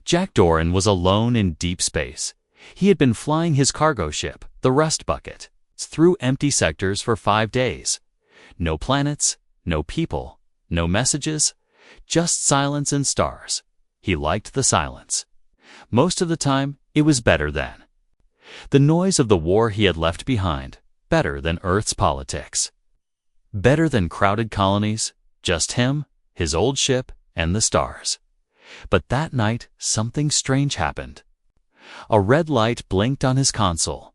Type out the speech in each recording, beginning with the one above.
Jack Doran was alone in deep space. He had been flying his cargo ship, the Rust Bucket, through empty sectors for 5 days. No planets, no people, no messages, just silence and stars. He liked the silence. Most of the time, it was better than the noise of the war he had left behind, better than Earth's politics. Better than crowded colonies, just him, his old ship, and the stars. But that night, something strange happened. A red light blinked on his console.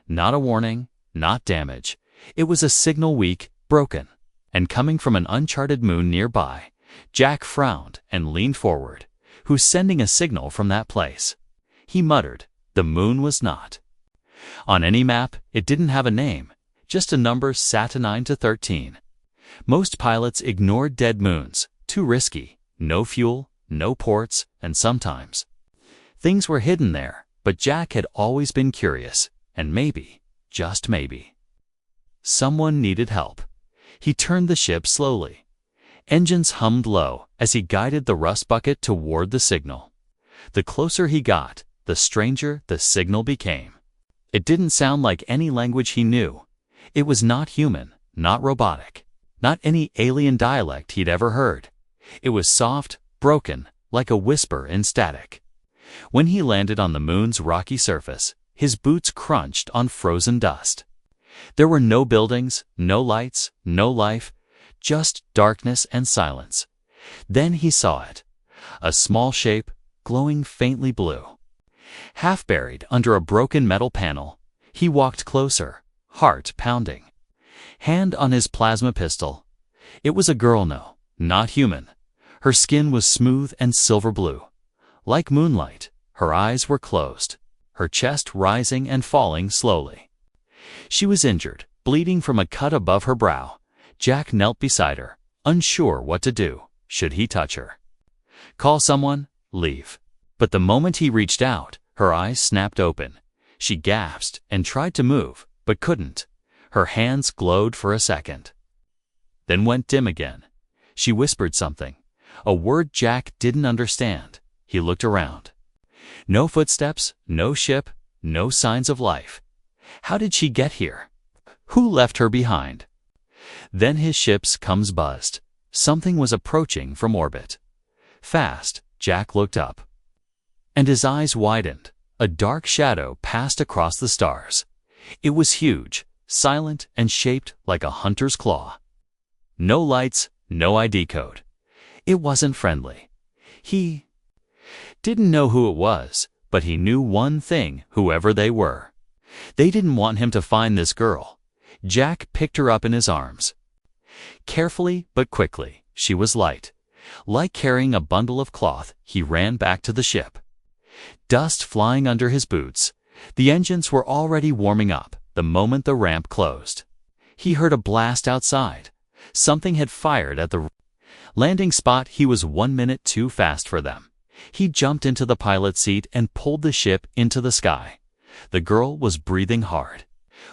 Not a warning, not damage. It was a signal weak, broken, and coming from an uncharted moon nearby. Jack frowned and leaned forward. Who's sending a signal from that place? He muttered. The moon was not. On any map, it didn't have a name, just a number set to 9 to 13. Most pilots ignored dead moons, too risky, no fuel, no ports, and sometimes things were hidden there, but Jack had always been curious, and maybe, just maybe, someone needed help. He turned the ship slowly. Engines hummed low as he guided the Rust Bucket toward the signal. The closer he got, the stranger the signal became. It didn't sound like any language he knew. It was not human, not robotic, not any alien dialect he'd ever heard. It was soft, broken, like a whisper in static. When he landed on the moon's rocky surface, his boots crunched on frozen dust. There were no buildings, no lights, no life, just darkness and silence. Then he saw it. A small shape, glowing faintly blue. Half buried under a broken metal panel, he walked closer, heart pounding. Hand on his plasma pistol. It was a girl, no, not human. Her skin was smooth and silver blue. Like moonlight, her eyes were closed, her chest rising and falling slowly. She was injured, bleeding from a cut above her brow. Jack knelt beside her, unsure what to do. Should he touch her? Call someone? Leave. But the moment he reached out, her eyes snapped open. She gasped and tried to move, but couldn't. Her hands glowed for a second, then went dim again. She whispered something, a word Jack didn't understand. He looked around. No footsteps, no ship, no signs of life. How did she get here? Who left her behind? Then his ship's comms buzzed. Something was approaching from orbit. Fast, Jack looked up. And his eyes widened. A dark shadow passed across the stars. It was huge, silent, and shaped like a hunter's claw. No lights, no ID code. It wasn't friendly. He didn't know who it was, but he knew one thing, whoever they were. They didn't want him to find this girl. Jack picked her up in his arms. Carefully but quickly, she was light. Like carrying a bundle of cloth, he ran back to the ship. Dust flying under his boots. The engines were already warming up the moment the ramp closed. He heard a blast outside. Something had fired at the landing spot. He was 1 minute too fast for them. He jumped into the pilot's seat and pulled the ship into the sky. The girl was breathing hard,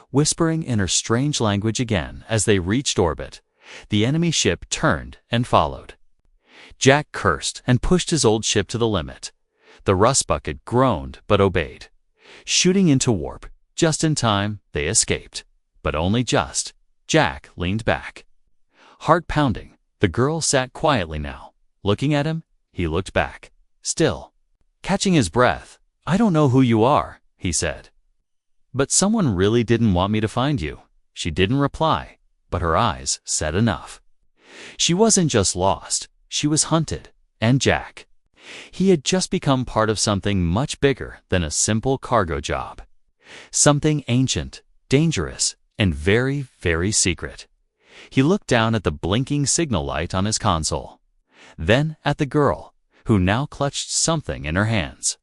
whispering in her strange language again as they reached orbit. The enemy ship turned and followed. Jack cursed and pushed his old ship to the limit. The Rust Bucket groaned but obeyed. Shooting into warp, just in time, they escaped. But only just. Jack leaned back. Heart pounding, the girl sat quietly now. Looking at him, he looked back. Still. Catching his breath. I don't know who you are, he said. But someone really didn't want me to find you. She didn't reply, but her eyes said enough. She wasn't just lost, she was hunted. And Jack. He had just become part of something much bigger than a simple cargo job. Something ancient, dangerous, and very, very secret. He looked down at the blinking signal light on his console. Then at the girl, who now clutched something in her hands.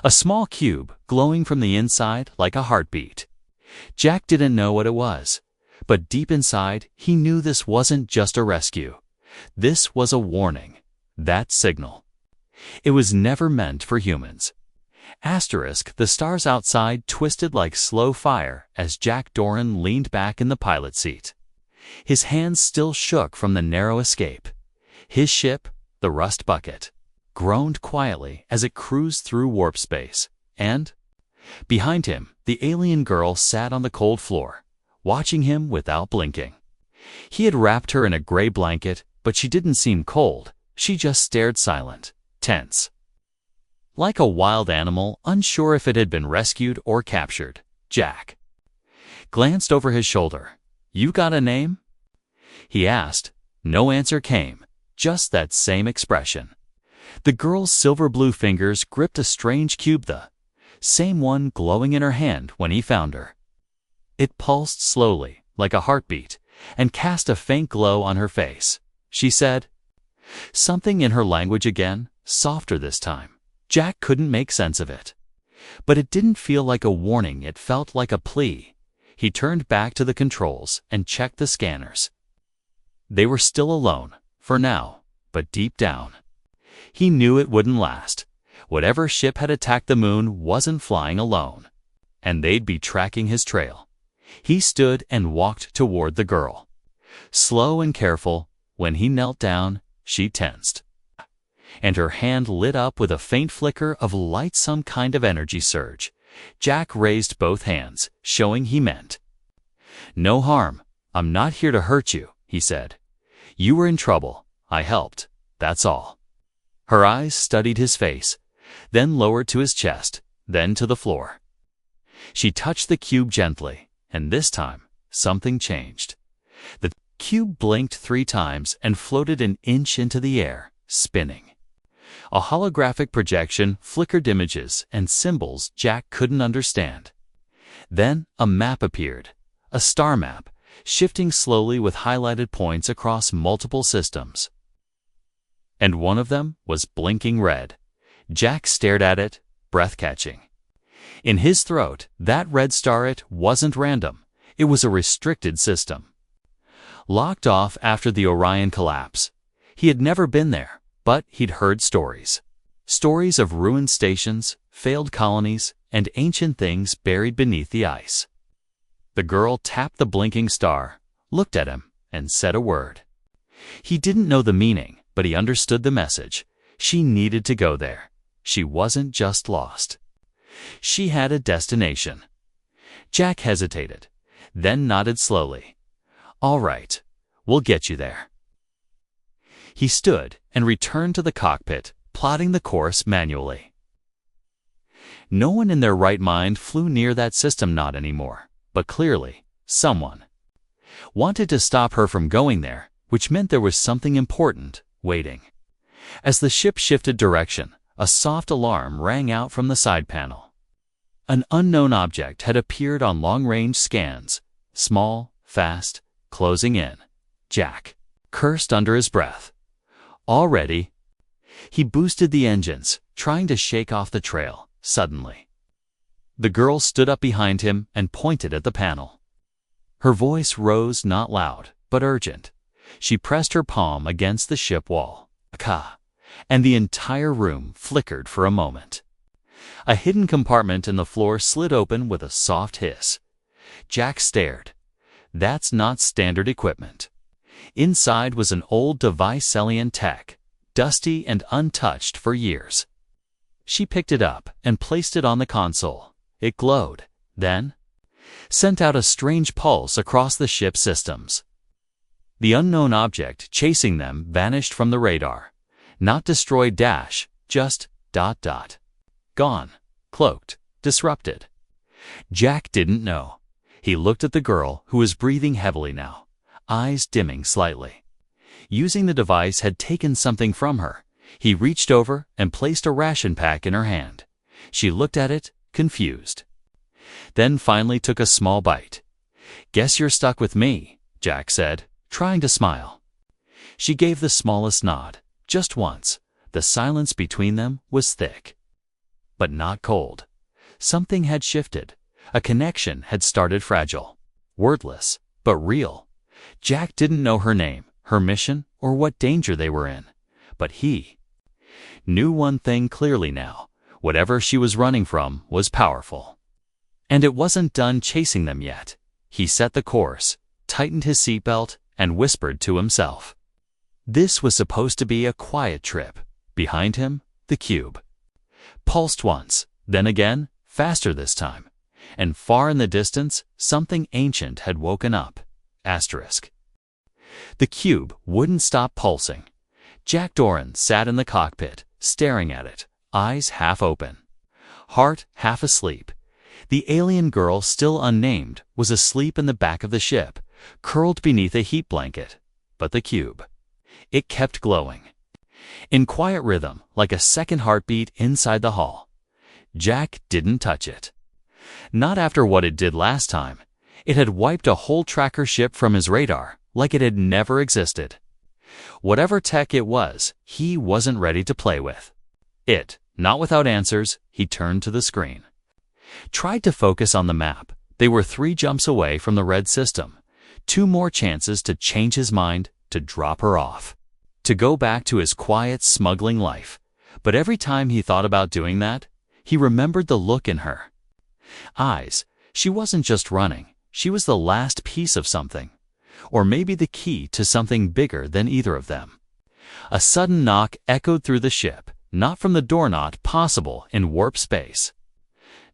A small cube glowing from the inside like a heartbeat. Jack didn't know what it was, but deep inside he knew this wasn't just a rescue. This was a warning. That signal. It was never meant for humans. The stars outside twisted like slow fire as Jack Doran leaned back in the pilot seat. His hands still shook from the narrow escape. His ship, the Rust Bucket. groaned quietly as it cruised through warp space, and behind him, the alien girl sat on the cold floor, watching him without blinking. He had wrapped her in a gray blanket, but she didn't seem cold. She just stared silent, tense. Like a wild animal, unsure if it had been rescued or captured, Jack glanced over his shoulder. "You got a name?" he asked. No answer came, just that same expression. The girl's silver-blue fingers gripped a strange cube, the same one glowing in her hand when he found her. It pulsed slowly, like a heartbeat, and cast a faint glow on her face. She said something in her language again, softer this time. Jack couldn't make sense of it. But it didn't feel like a warning, it felt like a plea. He turned back to the controls and checked the scanners. They were still alone, for now, but deep down, he knew it wouldn't last. Whatever ship had attacked the moon wasn't flying alone, and they'd be tracking his trail. He stood and walked toward the girl. Slow and careful, when he knelt down, she tensed, and her hand lit up with a faint flicker of light, some kind of energy surge. Jack raised both hands, showing he meant no harm. "I'm not here to hurt you," he said. "You were in trouble. I helped. That's all." Her eyes studied his face, then lowered to his chest, then to the floor. She touched the cube gently, and this time, something changed. The cube blinked 3 times and floated an inch into the air, spinning. A holographic projection flickered images and symbols Jack couldn't understand. Then a map appeared, a star map, shifting slowly with highlighted points across multiple systems. And one of them was blinking red. Jack stared at it, breath-catching. In his throat, that red star, it wasn't random. It was a restricted system. Locked off after the Orion collapse. He had never been there, but he'd heard stories. Stories of ruined stations, failed colonies, and ancient things buried beneath the ice. The girl tapped the blinking star, looked at him, and said a word. He didn't know the meaning, but he understood the message. She needed to go there. She wasn't just lost. She had a destination. Jack hesitated, then nodded slowly. "All right, we'll get you there." He stood and returned to the cockpit, plotting the course manually. No one in their right mind flew near that system, not anymore, but clearly, someone wanted to stop her from going there, which meant there was something important waiting. As the ship shifted direction, a soft alarm rang out from the side panel. An unknown object had appeared on long-range scans, small, fast, closing in. Jack cursed under his breath. Already, he boosted the engines, trying to shake off the trail. Suddenly, the girl stood up behind him and pointed at the panel. Her voice rose, not loud, but urgent. She pressed her palm against the ship wall. "Ka," and the entire room flickered for a moment. A hidden compartment in the floor slid open with a soft hiss. Jack stared. That's not standard equipment. Inside was an old device, alien tech, dusty and untouched for years. She picked it up and placed it on the console. It glowed, then sent out a strange pulse across the ship's systems. The unknown object chasing them vanished from the radar. Not destroyed dash, just ... Gone, cloaked, disrupted. Jack didn't know. He looked at the girl, who was breathing heavily now, eyes dimming slightly. Using the device had taken something from her. He reached over and placed a ration pack in her hand. She looked at it, confused. Then finally took a small bite. "Guess you're stuck with me," Jack said, trying to smile. She gave the smallest nod, just once. The silence between them was thick, but not cold. Something had shifted. A connection had started, fragile, wordless, but real. Jack didn't know her name, her mission, or what danger they were in. But he knew one thing clearly now. Whatever she was running from was powerful. And it wasn't done chasing them yet. He set the course, tightened his seatbelt, and whispered to himself. This was supposed to be a quiet trip. Behind him, The cube pulsed once, then again, faster this time. And far in the distance, something ancient had woken up. Asterisk. The cube wouldn't stop pulsing. Jack Doran sat in the cockpit, staring at it, eyes half open, heart half asleep. The alien girl, still unnamed, was asleep in the back of the ship, curled beneath a heat blanket. But the cube, it kept glowing. In quiet rhythm, like a second heartbeat inside the hull. Jack didn't touch it. Not after what it did last time. It had wiped a whole tracker ship from his radar, like it had never existed. Whatever tech it was, he wasn't ready to play with. Not without answers, he turned to the screen. Tried to focus on the map. They were 3 jumps away from the red system. 2 more chances to change his mind, to drop her off. To go back to his quiet, smuggling life. But every time he thought about doing that, he remembered the look in her eyes. She wasn't just running. She was the last piece of something. Or maybe the key to something bigger than either of them. A sudden knock echoed through the ship, not from the door, not possible in warp space.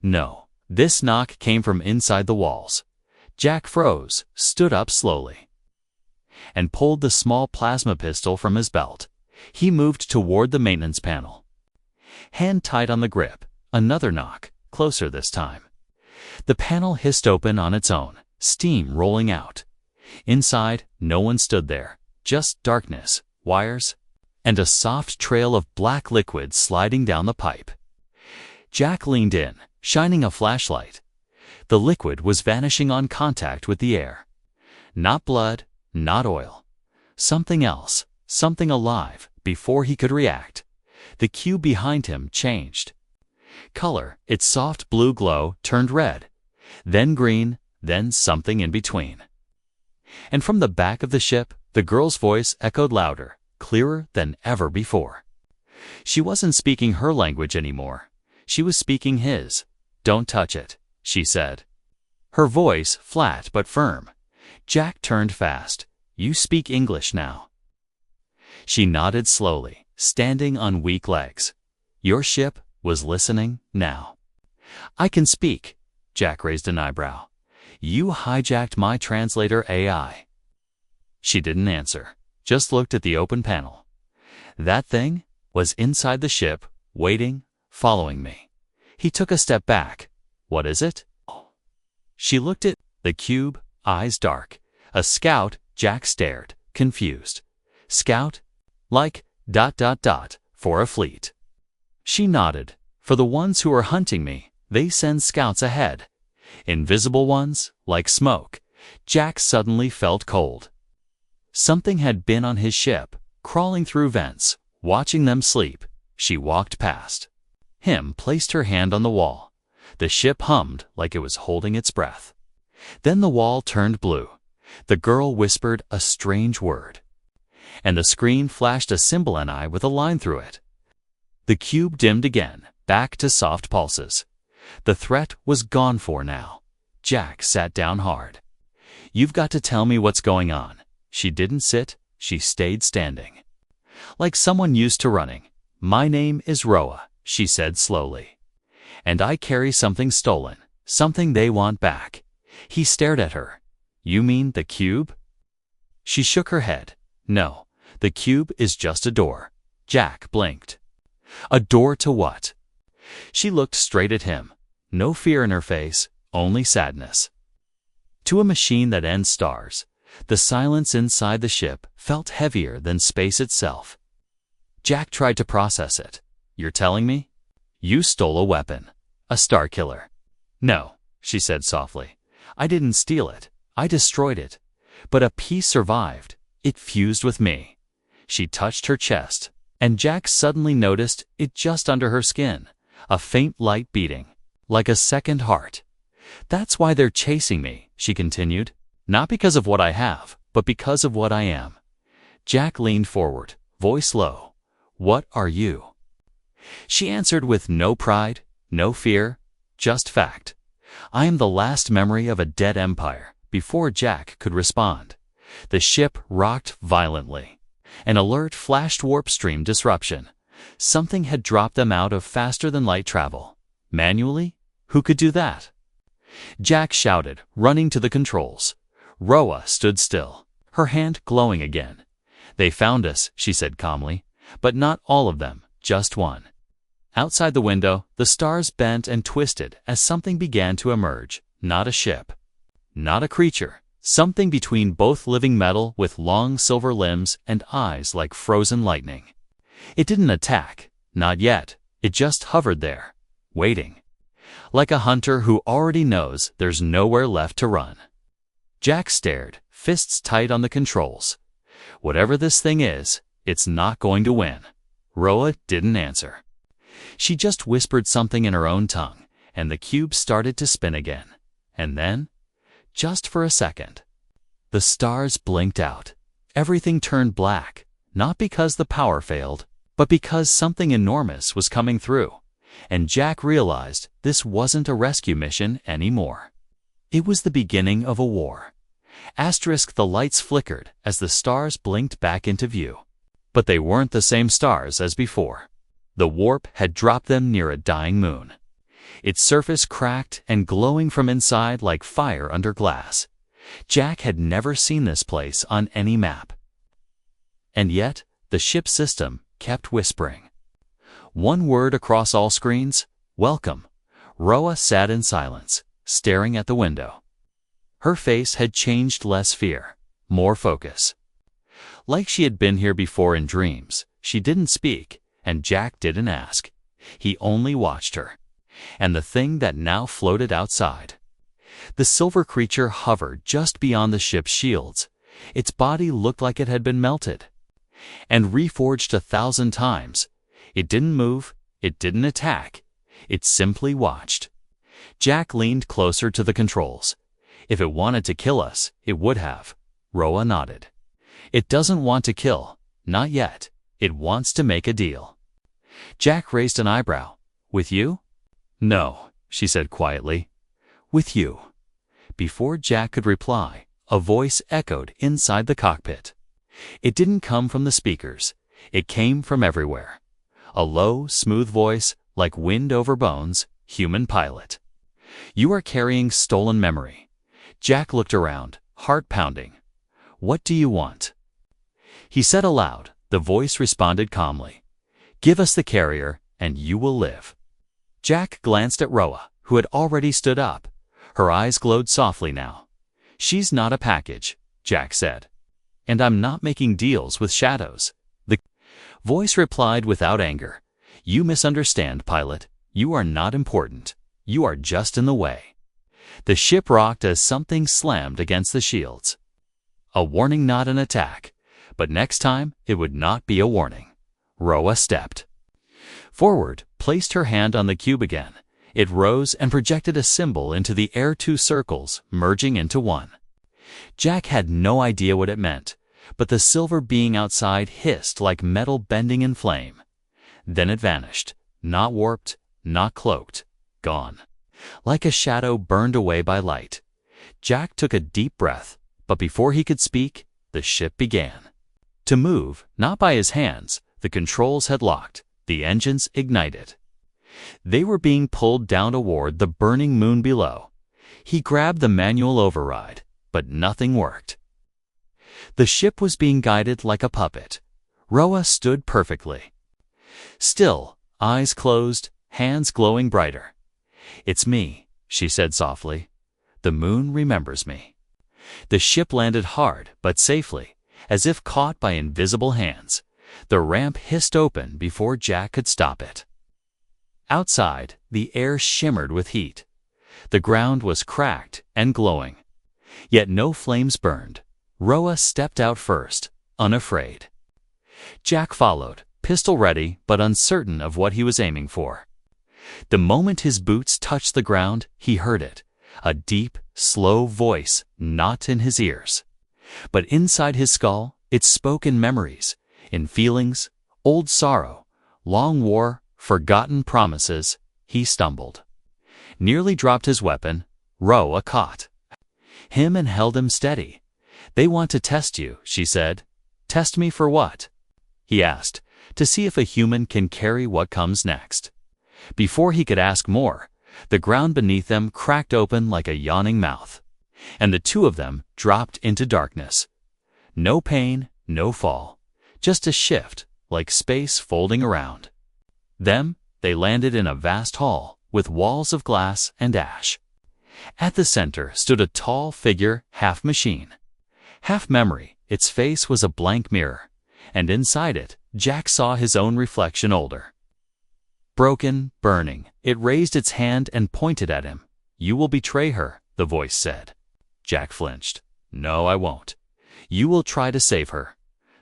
No, this knock came from inside the walls. Jack froze, stood up slowly, and pulled the small plasma pistol from his belt. He moved toward the maintenance panel. Hand tight on the grip, another knock, closer this time. The panel hissed open on its own, steam rolling out. Inside, no one stood there, just darkness, wires, and a soft trail of black liquid sliding down the pipe. Jack leaned in, shining a flashlight. The liquid was vanishing on contact with the air. Not blood, not oil. Something else, something alive. Before he could react, the cube behind him changed. Color, its soft blue glow turned red, then green, then something in between. And from the back of the ship, the girl's voice echoed louder, clearer than ever before. She wasn't speaking her language anymore. She was speaking his. "Don't touch it," she said. Her voice flat but firm. Jack turned fast. "You speak English now." She nodded slowly, standing on weak legs. Your ship was listening now. "I can speak." Jack raised an eyebrow. "You hijacked my translator AI." She didn't answer, just looked at the open panel. "That thing was inside the ship, waiting, following me." He took a step back. "What is it?" She looked at the cube, eyes dark. "A scout." Jack stared, confused. "Scout? Like ... for a fleet." She nodded. "For the ones who are hunting me, they send scouts ahead. Invisible ones, like smoke." Jack suddenly felt cold. Something had been on his ship, crawling through vents, watching them sleep. She walked past him, placed her hand on the wall. The ship hummed like it was holding its breath. Then the wall turned blue. The girl whispered a strange word, and the screen flashed a symbol NI with a line through it. The cube dimmed again, back to soft pulses. The threat was gone for now. Jack sat down hard. "You've got to tell me what's going on." She didn't sit, she stayed standing, like someone used to running. "My name is Roa," she said slowly. "And I carry something stolen, something they want back." He stared at her. "You mean the cube?" She shook her head. "No, the cube is just a door." Jack blinked. "A door to what?" She looked straight at him. No fear in her face, only sadness. "To a machine that ends stars." The silence inside the ship felt heavier than space itself. Jack tried to process it. "You're telling me? You stole a weapon. A star killer." "No," she said softly. "I didn't steal it. I destroyed it. But a piece survived. It fused with me." She touched her chest, and Jack suddenly noticed it just under her skin, a faint light beating, like a second heart. "That's why they're chasing me," she continued. "Not because of what I have, but because of what I am." Jack leaned forward, voice low. "What are you?" She answered with no pride, no fear, just fact. "I am the last memory of a dead empire." Before Jack could respond, the ship rocked violently. An alert flashed: warp stream disruption. Something had dropped them out of faster-than-light travel. Manually? Who could do that? Jack shouted, running to the controls. Roa stood still, her hand glowing again. "They found us," she said calmly, "but not all of them, just one." Outside the window, the stars bent and twisted as something began to emerge. Not a ship, not a creature, something between both living metal with long silver limbs and eyes like frozen lightning. It didn't attack, not yet. It just hovered there, waiting. Like a hunter who already knows there's nowhere left to run. Jack stared, fists tight on the controls. Whatever this thing is, it's not going to win. Roa didn't answer. She just whispered something in her own tongue, and the cube started to spin again. And then, just for a second, the stars blinked out. Everything turned black, not because the power failed, but because something enormous was coming through. And Jack realized this wasn't a rescue mission anymore. It was the beginning of a war. The lights flickered as the stars blinked back into view. But they weren't the same stars as before. The warp had dropped them near a dying moon. Its surface cracked and glowing from inside like fire under glass. Jack had never seen this place on any map. And yet, the ship system kept whispering. One word across all screens, "Welcome." Roa sat in silence, staring at the window. Her face had changed, less fear, more focus. Like she had been here before in dreams, she didn't speak, and Jack didn't ask. He only watched her. And the thing that now floated outside. The silver creature hovered just beyond the ship's shields. Its body looked like it had been melted and reforged 1,000 times. It didn't move, it didn't attack, it simply watched. Jack leaned closer to the controls. "If it wanted to kill us, it would have." Roa nodded. "It doesn't want to kill, not yet. It wants to make a deal." Jack raised an eyebrow. "With you?" "No," she said quietly. "With you." Before Jack could reply, a voice echoed inside the cockpit. It didn't come from the speakers. It came from everywhere. A low, smooth voice, like wind over bones. "Human pilot. You are carrying stolen memory." Jack looked around, heart pounding. "What do you want?" He said aloud. The voice responded calmly. "Give us the carrier, and you will live." Jack glanced at Roa, who had already stood up. Her eyes glowed softly now. "She's not a package," Jack said. "And I'm not making deals with shadows." The voice replied without anger. "You misunderstand, pilot. You are not important. You are just in the way." The ship rocked as something slammed against the shields. A warning, not an attack. But next time, it would not be a warning. Roa stepped forward, placed her hand on the cube again. It rose and projected a symbol into the air, 2 circles, merging into one. Jack had no idea what it meant, but the silver being outside hissed like metal bending in flame. Then it vanished, not warped, not cloaked, gone. Like a shadow burned away by light. Jack took a deep breath, but before he could speak, the ship began to move, not by his hands. The controls had locked, the engines ignited. They were being pulled down toward the burning moon below. He grabbed the manual override, but nothing worked. The ship was being guided like a puppet. Roa stood perfectly still, eyes closed, hands glowing brighter. "It's me," she said softly. "The moon remembers me." The ship landed hard but safely, as if caught by invisible hands. The ramp hissed open before Jack could stop it. Outside, the air shimmered with heat. The ground was cracked and glowing. Yet no flames burned. Roa stepped out first, unafraid. Jack followed, pistol ready but uncertain of what he was aiming for. The moment his boots touched the ground, he heard it. A deep, slow voice, not in his ears. But inside his skull, it spoke in memories, in feelings, old sorrow, long war, forgotten promises. He stumbled. Nearly dropped his weapon. Roa caught him and held him steady. "They want to test you," she said. "Test me for what?" he asked, to see if a human can carry what comes next. Before he could ask more, the ground beneath them cracked open like a yawning mouth, and the two of them dropped into darkness. No pain, no fall, just a shift, like space folding around. They landed in a vast hall with walls of glass and ash. At the center stood a tall figure, half machine, half memory. Its face was a blank mirror, and inside it, Jack saw his own reflection older. Broken, burning, it raised its hand and pointed at him. "You will betray her," the voice said. Jack flinched. "No, I won't. You will try to save her."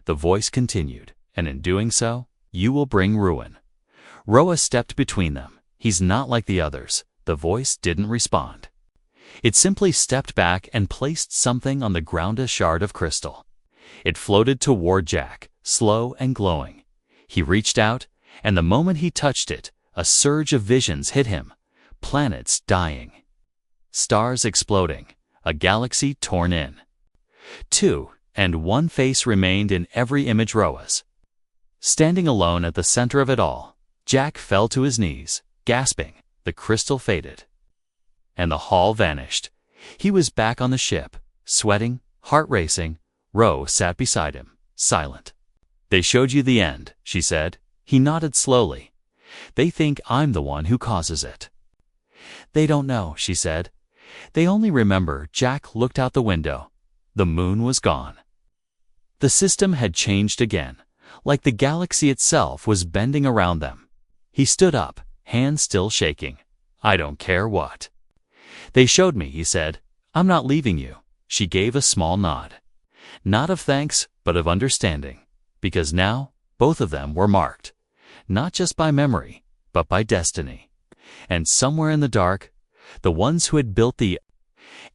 The voice continued, "And in doing so, you will bring ruin." Roa stepped between them. "He's not like the others." The voice didn't respond. It simply stepped back and placed something on the ground, a shard of crystal. It floated toward Jack, slow and glowing. He reached out, and the moment he touched it, a surge of visions hit him. Planets dying, stars exploding, a galaxy torn in two, and one face remained in every image, Roa's. Standing alone at the center of it all, Jack fell to his knees, gasping. The crystal faded, and the hall vanished. He was back on the ship, sweating, heart racing. Ro sat beside him, silent. "They showed you the end," she said. He nodded slowly. "They think I'm the one who causes it." "They don't know," she said. "They only remember." Jack looked out the window. The moon was gone. The system had changed again, like the galaxy itself was bending around them. He stood up, hands still shaking. "I don't care what." "They showed me," he said. "I'm not leaving you." She gave a small nod. Not of thanks, but of understanding. Because now, both of them were marked. Not just by memory, but by destiny. And somewhere in the dark, the ones who had built the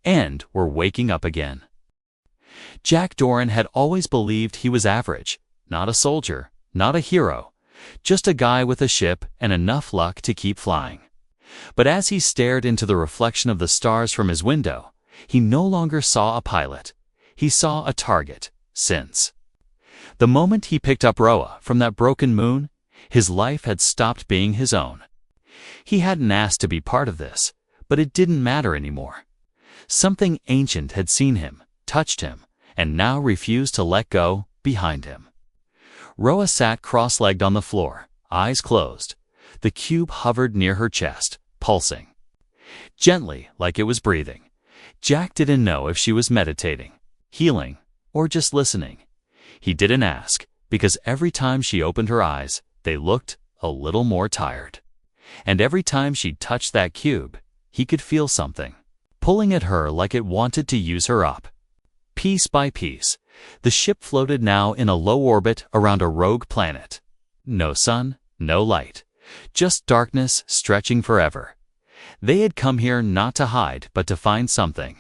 end were waking up again. Jack Doran had always believed he was average. Not a soldier, not a hero. Just a guy with a ship and enough luck to keep flying. But as he stared into the reflection of the stars from his window, he no longer saw a pilot. He saw a target, since the moment he picked up Roa from that broken moon, his life had stopped being his own. He hadn't asked to be part of this, but it didn't matter anymore. Something ancient had seen him, touched him, and now refused to let go. Behind him, Roa sat cross-legged on the floor, eyes closed. The cube hovered near her chest, pulsing gently, like it was breathing. Jack didn't know if she was meditating, healing, or just listening. He didn't ask, because every time she opened her eyes, they looked a little more tired. And every time she touched that cube, he could feel something pulling at her like it wanted to use her up. Piece by piece, the ship floated now in a low orbit around a rogue planet. No sun, no light, just darkness stretching forever. They had come here not to hide, but to find something.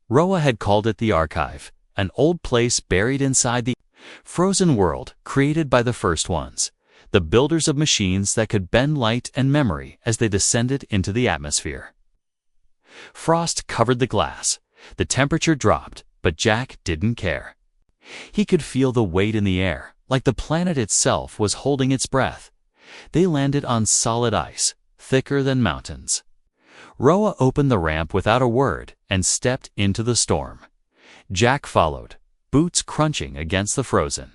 Roa had called it the Archive, an old place buried inside the frozen world created by the first ones, the builders of machines that could bend light and memory as they descended into the atmosphere. Frost covered the glass. The temperature dropped, but Jack didn't care. He could feel the weight in the air, like the planet itself was holding its breath. They landed on solid ice, thicker than mountains. Roa opened the ramp without a word and stepped into the storm. Jack followed, boots crunching against the frozen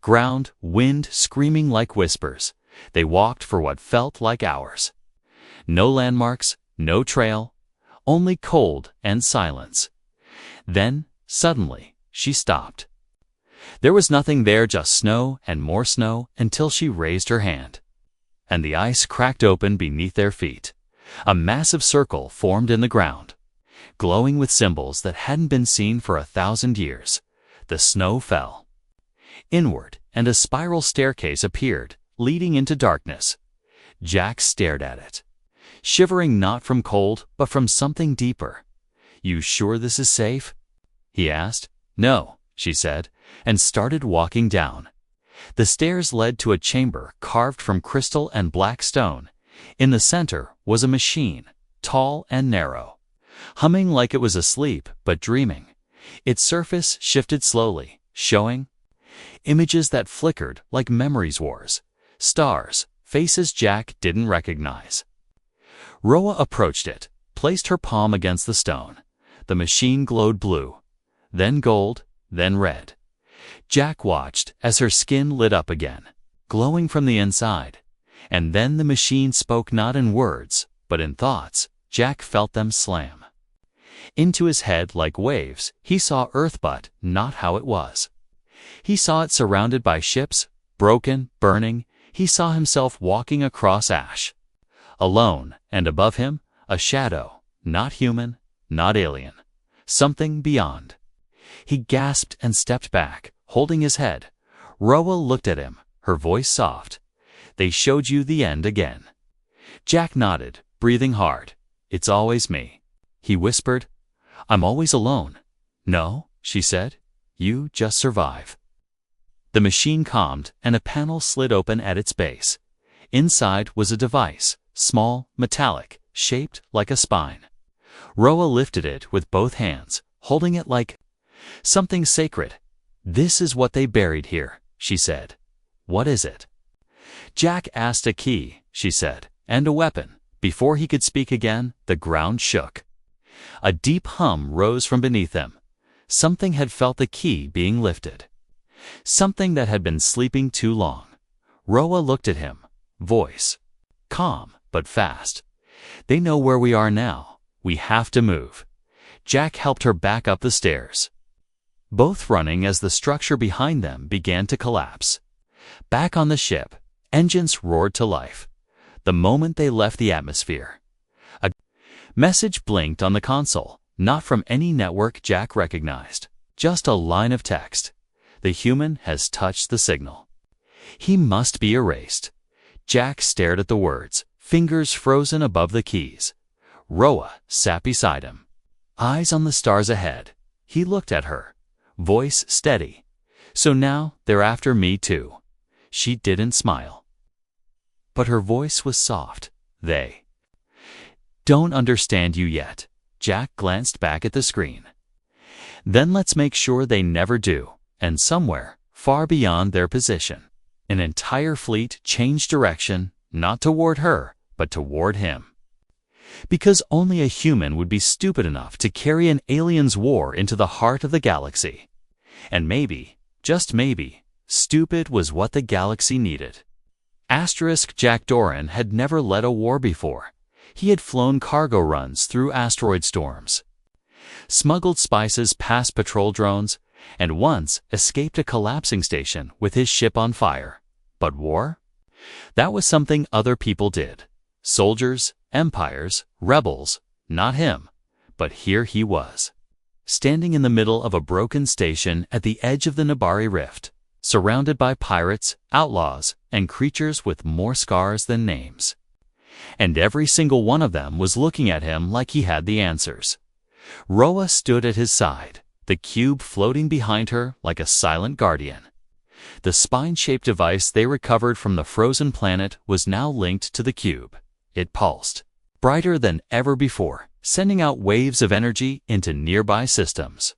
ground, wind screaming like whispers. They walked for what felt like hours. No landmarks, no trail, only cold and silence. Then, suddenly, she stopped. There was nothing there, just snow and more snow, until she raised her hand. And the ice cracked open beneath their feet. A massive circle formed in the ground, glowing with symbols that hadn't been seen for 1,000 years. The snow fell inward, and a spiral staircase appeared, leading into darkness. Jack stared at it, shivering not from cold, but from something deeper. "You sure this is safe?" he asked. "No," she said, and started walking down. The stairs led to a chamber carved from crystal and black stone. In the center was a machine, tall and narrow, humming like it was asleep but dreaming. Its surface shifted slowly, showing Images that flickered like memories wars. Stars, faces Jack didn't recognize. Roa approached it, placed her palm against the stone. The machine glowed blue, then gold, then red. Jack watched as her skin lit up again, glowing from the inside. And then the machine spoke not in words, but in thoughts. Jack felt them slam into his head like waves. He saw Earth, but not how it was. He saw it surrounded by ships, broken, burning. He saw himself walking across ash. Alone, and above him, a shadow, not human, not alien. Something beyond. He gasped and stepped back, holding his head. Roa looked at him, her voice soft. "They showed you the end again." Jack nodded, breathing hard. "It's always me," he whispered. "I'm always alone." "No," she said. "You just survive." The machine calmed, and a panel slid open at its base. Inside was a device, small, metallic, shaped like a spine. Roa lifted it with both hands, holding it like something sacred. "This is what they buried here," she said. "What is it?" Jack asked. "A key," she said, "and a weapon." Before he could speak again, the ground shook. A deep hum rose from beneath him. Something had felt the key being lifted. Something that had been sleeping too long. Roa looked at him, voice calm but fast. "They know where we are now. We have to move." Jack helped her back up the stairs, both running as the structure behind them began to collapse. Back on the ship, engines roared to life. The moment they left the atmosphere, a message blinked on the console, not from any network Jack recognized, just a line of text. "The human has touched the signal. He must be erased." Jack stared at the words, fingers frozen above the keys. Roa sat beside him, eyes on the stars ahead. He looked at her, voice steady. "So now they're after me too." She didn't smile, but her voice was soft. "They don't understand you yet." Jack glanced back at the screen. "Then let's make sure they never do." And somewhere, far beyond their position, an entire fleet changed direction, not toward her, but toward him. Because only a human would be stupid enough to carry an alien's war into the heart of the galaxy. And maybe, just maybe, stupid was what the galaxy needed. Jack Doran had never led a war before. He had flown cargo runs through asteroid storms, smuggled spices past patrol drones, and once escaped a collapsing station with his ship on fire. But war? That was something other people did. Soldiers, empires, rebels, not him. But here he was, standing in the middle of a broken station at the edge of the Nabari Rift, surrounded by pirates, outlaws, and creatures with more scars than names. And every single one of them was looking at him like he had the answers. Roa stood at his side, the cube floating behind her like a silent guardian. The spine-shaped device they recovered from the frozen planet was now linked to the cube. It pulsed, brighter than ever before, sending out waves of energy into nearby systems.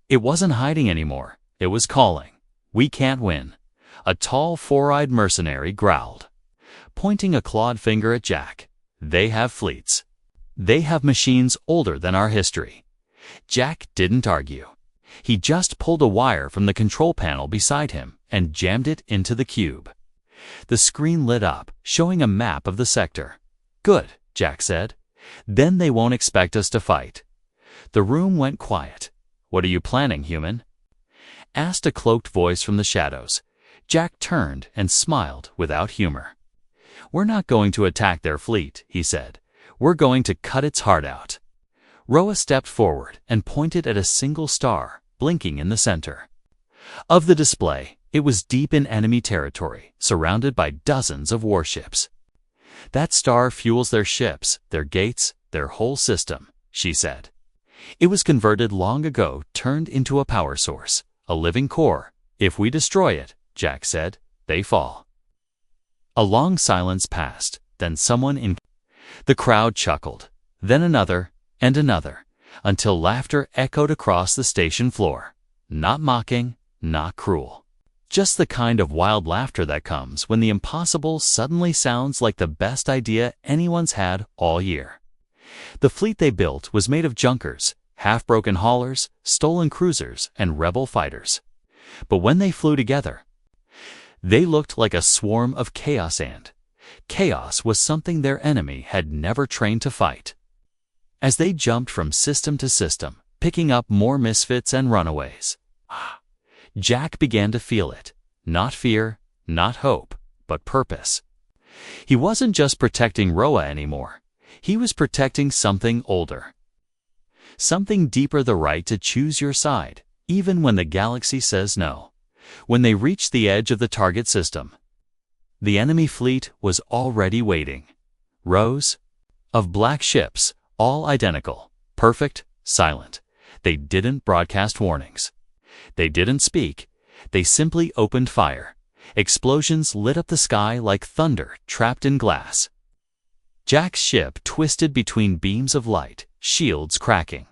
It wasn't hiding anymore. It was calling. "We can't win," a tall, four-eyed mercenary growled, pointing a clawed finger at Jack. "They have fleets. They have machines older than our history." Jack didn't argue. He just pulled a wire from the control panel beside him and jammed it into the cube. The screen lit up, showing a map of the sector. "Good," Jack said. "Then they won't expect us to fight." The room went quiet. "What are you planning, human?" asked a cloaked voice from the shadows. Jack turned and smiled without humor. "We're not going to attack their fleet," he said. "We're going to cut its heart out." Roa stepped forward and pointed at a single star, blinking in the center of the display. It was deep in enemy territory, surrounded by dozens of warships. "That star fuels their ships, their gates, their whole system," she said. "It was converted long ago, turned into a power source, a living core. If we destroy it," Jack said, "they fall." A long silence passed, then someone in the crowd chuckled, then another, and another, until laughter echoed across the station floor. Not mocking, not cruel. Just the kind of wild laughter that comes when the impossible suddenly sounds like the best idea anyone's had all year. The fleet they built was made of junkers, half-broken haulers, stolen cruisers, and rebel fighters. But when they flew together, they looked like a swarm of chaos ants. Chaos was something their enemy had never trained to fight. As they jumped from system to system, picking up more misfits and runaways, Jack began to feel it. Not fear, not hope, but purpose. He wasn't just protecting Roa anymore. He was protecting something older. Something deeper, the right to choose your side, even when the galaxy says no. When they reached the edge of the target system, the enemy fleet was already waiting. Rows of black ships, all identical, perfect, silent. They didn't broadcast warnings. They didn't speak. They simply opened fire. Explosions lit up the sky like thunder trapped in glass. Jack's ship twisted between beams of light, shields cracking.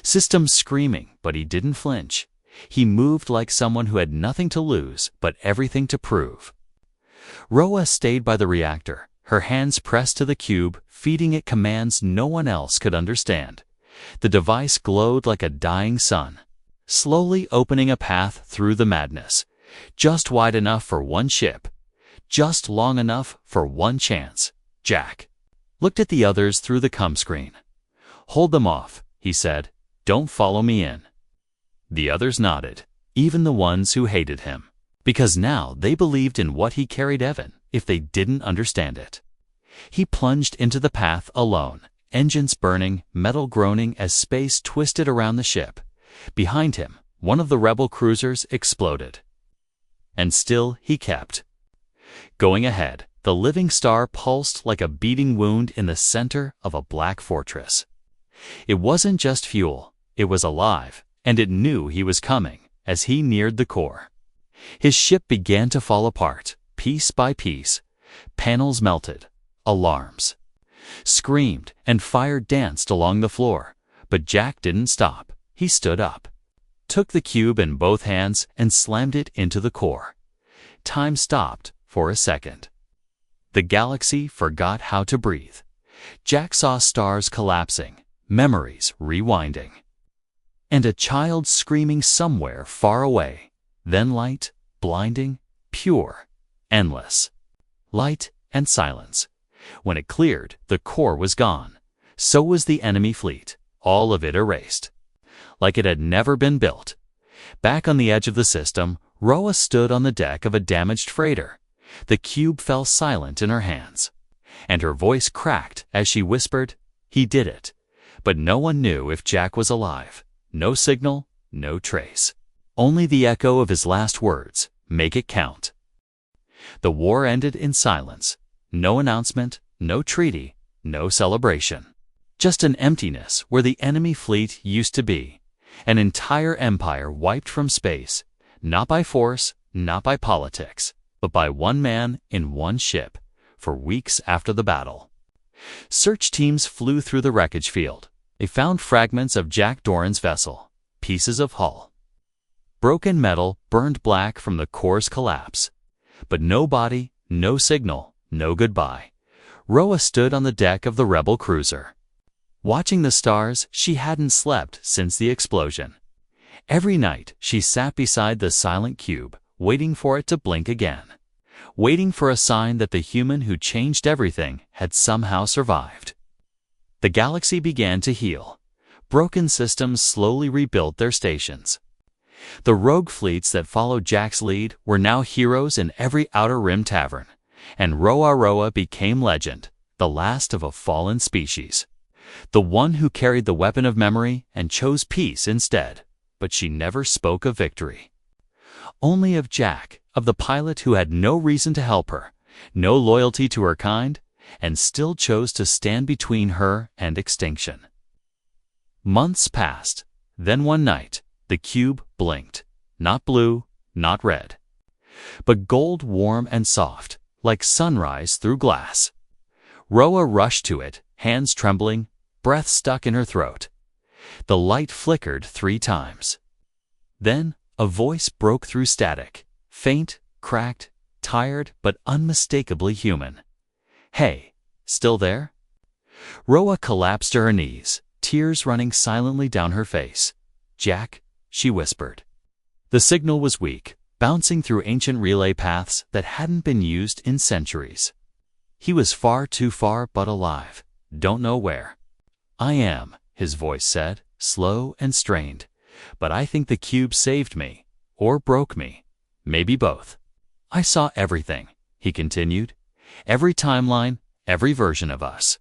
Systems screaming, but he didn't flinch. He moved like someone who had nothing to lose but everything to prove. Roa stayed by the reactor, her hands pressed to the cube, feeding it commands no one else could understand. The device glowed like a dying sun, slowly opening a path through the madness, just wide enough for one ship, just long enough for one chance. Jack looked at the others through the comm screen. "Hold them off," he said. "Don't follow me in." The others nodded, even the ones who hated him, because now they believed in what he carried even if they didn't understand it. He plunged into the path alone, engines burning, metal groaning as space twisted around the ship. Behind him, one of the rebel cruisers exploded. And still he kept going ahead. The living star pulsed like a beating wound in the center of a black fortress. It wasn't just fuel, it was alive, and it knew he was coming as he neared the core. His ship began to fall apart, piece by piece. Panels melted, alarms screamed, and fire danced along the floor. But Jack didn't stop. He stood up, took the cube in both hands, and slammed it into the core. Time stopped for a second. The galaxy forgot how to breathe. Jack saw stars collapsing, memories rewinding, and a child screaming somewhere far away. Then light, blinding, pure, endless. Light and silence. When it cleared, the core was gone. So was the enemy fleet, all of it erased, like it had never been built. Back on the edge of the system, Roa stood on the deck of a damaged freighter. The cube fell silent in her hands, and her voice cracked as she whispered, "He did it." But no one knew if Jack was alive. No signal, no trace. Only the echo of his last words, "Make it count." The war ended in silence. No announcement, no treaty, no celebration. Just an emptiness where the enemy fleet used to be. An entire empire wiped from space, not by force, not by politics, but by one man in one ship, for weeks after the battle. Search teams flew through the wreckage field. They found fragments of Jack Doran's vessel, pieces of hull, broken metal burned black from the core's collapse. But no body, no signal, no goodbye. Roa stood on the deck of the rebel cruiser, watching the stars. She hadn't slept since the explosion. Every night she sat beside the silent cube, waiting for it to blink again, waiting for a sign that the human who changed everything had somehow survived. The galaxy began to heal. Broken systems slowly rebuilt their stations. The rogue fleets that followed Jack's lead were now heroes in every Outer Rim tavern, and Roa became legend, the last of a fallen species. The one who carried the weapon of memory and chose peace instead, but she never spoke of victory. Only of Jack, of the pilot who had no reason to help her, no loyalty to her kind, and still chose to stand between her and extinction. Months passed. Then one night, the cube blinked. Not blue, not red, but gold, warm and soft, like sunrise through glass. Roa rushed to it, hands trembling, breath stuck in her throat. The light flickered 3 times. Then a voice broke through static. Faint, cracked, tired, but unmistakably human. "Hey, still there?" Roa collapsed to her knees, tears running silently down her face. "Jack," she whispered. The signal was weak, bouncing through ancient relay paths that hadn't been used in centuries. He was far too far but alive, don't know where. "I am," his voice said, slow and strained. "But I think the cube saved me, or broke me. Maybe both." "I saw everything," he continued. "Every timeline, every version of us.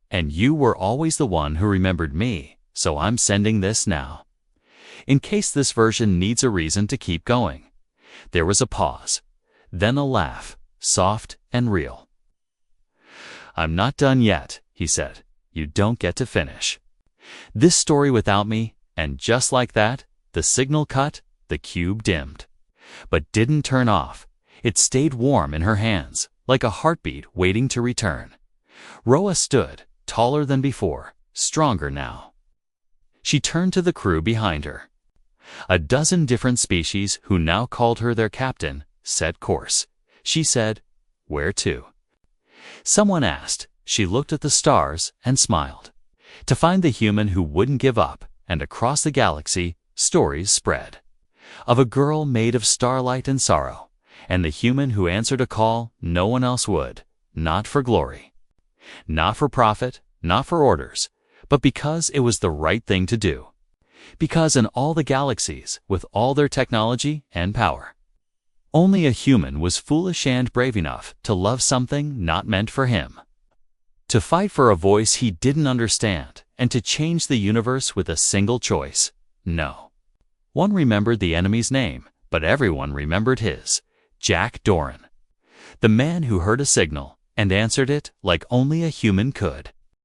And you were always the one who remembered me, so I'm sending this now. In case this version needs a reason to keep going." There was a pause, then a laugh, soft and real. "I'm not done yet," he said. "You don't get to finish this story without me." And just like that, the signal cut, the cube dimmed. But didn't turn off. It stayed warm in her hands, like a heartbeat waiting to return. Roa stood, taller than before, stronger now. She turned to the crew behind her. A dozen different species who now called her their captain set course. She said, "Where to?" Someone asked. She looked at the stars and smiled. To find the human who wouldn't give up, and across the galaxy, stories spread. Of a girl made of starlight and sorrow, and the human who answered a call no one else would, not for glory, not for profit, not for orders, but because it was the right thing to do. Because in all the galaxies, with all their technology and power, only a human was foolish and brave enough to love something not meant for him. To fight for a voice he didn't understand, and to change the universe with a single choice. No. One remembered the enemy's name, but everyone remembered his. Jack Doran. The man who heard a signal and answered it like only a human could.